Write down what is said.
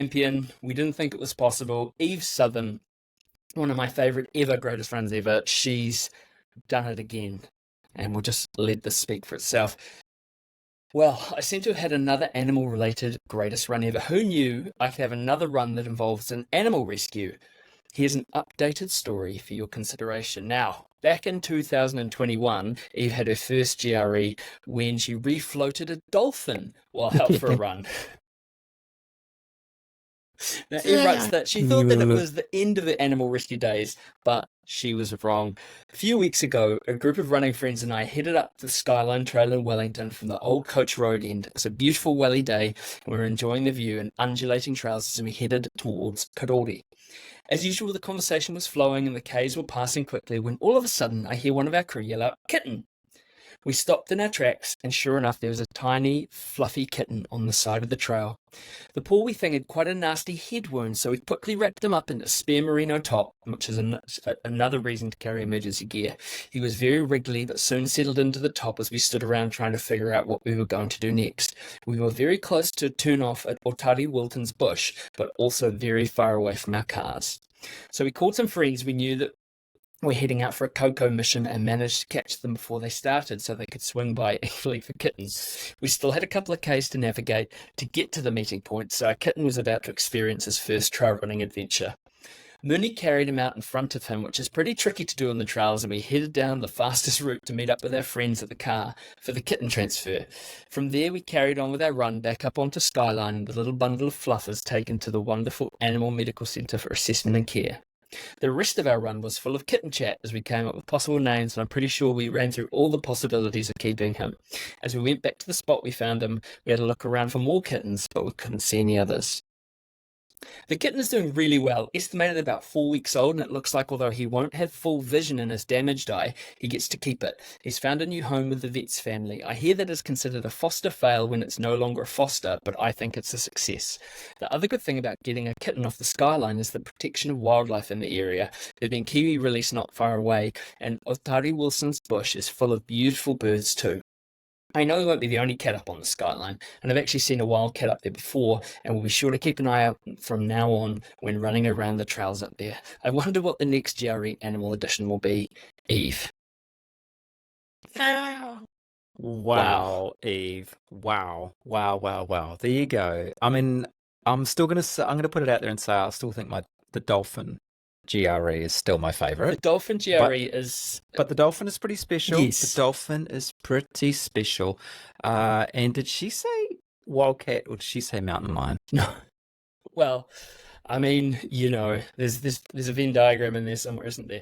champion. We didn't think it was possible. Eve Southan, one of my favourite ever, greatest runs ever. She's done it again, and we'll just let this speak for itself. Well, I seem to have had another animal-related greatest run ever. Who knew I could have another run that involves an animal rescue? Here's an updated story for your consideration. Now, back in 2021, Eve had her first GRE when she refloated a dolphin while out for a run. Now, Eve writes that she thought that it was the end of her animal rescue days, but she was wrong. A few weeks ago, a group of running friends and I headed up the Skyline Trail in Wellington from the Old Coach Road end. It was a beautiful welly day, and we were enjoying the view and undulating trails as we headed towards Karori. As usual, the conversation was flowing and the Ks were passing quickly when all of a sudden I hear one of our crew yell out, "Kitten!" We stopped in our tracks, and sure enough, there was a tiny, fluffy kitten on the side of the trail. The poor wee thing had quite a nasty head wound, so we quickly wrapped him up in a spare merino top, which is another reason to carry emergency gear. He was very wriggly, but soon settled into the top as we stood around trying to figure out what we were going to do next. We were very close to turn off at Otari Wilton's bush, but also very far away from our cars. So we called some friends we knew that we're heading out for a cocoa mission and managed to catch them before they started so they could swing by easily for kittens. We still had a couple of Ks to navigate to get to the meeting point, so our kitten was about to experience his first trail running adventure. Mooney carried him out in front of him, which is pretty tricky to do on the trails, and we headed down the fastest route to meet up with our friends at the car for the kitten transfer. From there, we carried on with our run back up onto Skyline, and the little bundle of fluff is taken to the wonderful Animal Medical Centre for assessment and care. The rest of our run was full of kitten chat as we came up with possible names, and I'm pretty sure we ran through all the possibilities of keeping him. As we went back to the spot we found him, we had a look around for more kittens, but we couldn't see any others. The kitten is doing really well, estimated about 4 weeks old, and it looks like although he won't have full vision in his damaged eye, he gets to keep it. He's found a new home with the vet's family. I hear that it's considered a foster fail when it's no longer a foster, but I think it's a success. The other good thing about getting a kitten off the Skyline is the protection of wildlife in the area. There's been kiwi release not far away, and Otari Wilson's bush is full of beautiful birds too. I know he won't be the only cat up on the Skyline, and I've actually seen a wild cat up there before, and we'll be sure to keep an eye out from now on when running around the trails up there. I wonder what the next GRE Animal Edition will be. Eve. Wow, Eve. Wow. There you go. I mean, I'm gonna put it out there and say I still think the dolphin GRE is still my favourite. The dolphin GRE is... But the dolphin is pretty special. Yes. The dolphin is pretty special. And did she say wildcat or did she say mountain lion? No. Well, I mean, there's a Venn diagram in there somewhere, isn't there?